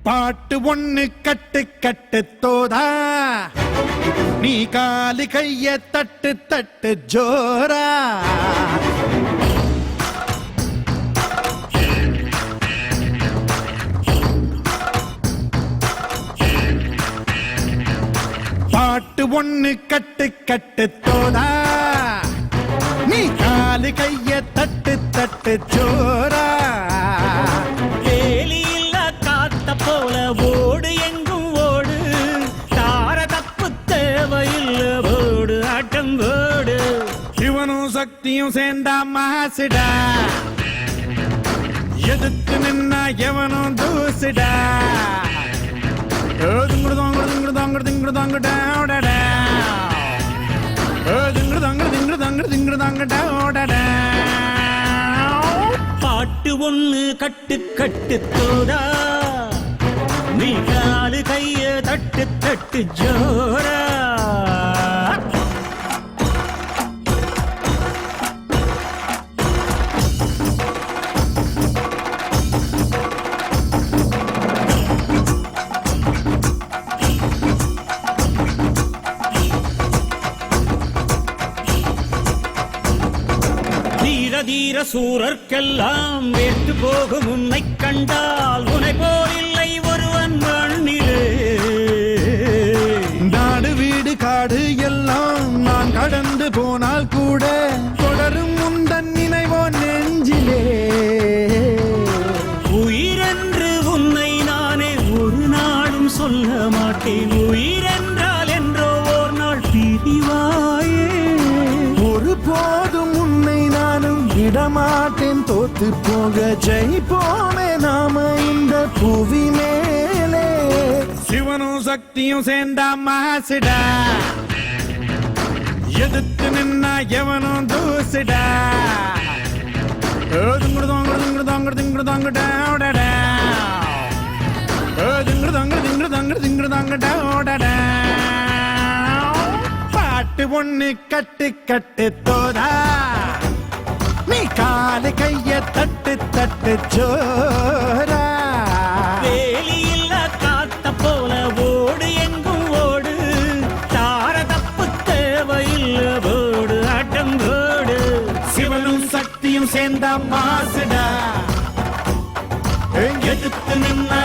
பாட்டு ஒண்ணு கட்டு கட்டு தோதா, நீ காலு கைய தட்டு தட்டு ஜோரா. பாட்டு ஒண்ணு கட்டு கட்டு தோதா, நீ காலு கைய தட்டு தட்டு ஜோரா. போல ஓடு எங்கும் ஓடு, தார தப்பு தேவையில்லை, ஓடு ஆட்டம் ஓடு. சிவனும் சக்தியும் சேர்ந்தா மாசுடா, எதிர்த்து நின்னா எவனும் தூசுடா. பாட்டு ஒண்ணு கட்டு கட்டு தோதா, நீ காலு கைய தட்டு தட்டு ஜோரா. தீர தீர சூரர்க்கெல்லாம் வேட்டு போகும் உன்னை கண்டால் உனை போலில்லை ஒருவன் மண்ணிலே. நாடு வீடு காடு எல்லாம் நான் கடந்து போனால் கூட தொடரும் முந்தன் நினைவோ நெஞ்சிலே. உயிரென்று உன்னை நானே ஒரு நாளும் சொல்ல மாட்டேன், உயிரென்றால் என்றோ ஓர் நாள் பிரிவாயே. ஒரு போதும் உன்னை நானும் விடமாட்டேன், தோத்து போக ஜெயிப்போமே நாம இந்த புவி மேலே. சிவனும் சக்தியும் சேர்ந்தா மாசுடா, எதிர்த்து நின்னா எவனும் தூசுடா. பாட்டு ஒண்ணு கட்டு கட்டு தோதா, நீ காலு கைய தட்டு தட்டு ஜோரா. வேலியில்ல காத்த போல ஓடு எங்கும் ஓடு, தார தப்பு தேவையில்லை, ஓடு ஆட்டம் ஓடு. சிவனும் சக்தியும் சேர்ந்தா மாசுடா, எதிர்த்து நின்னா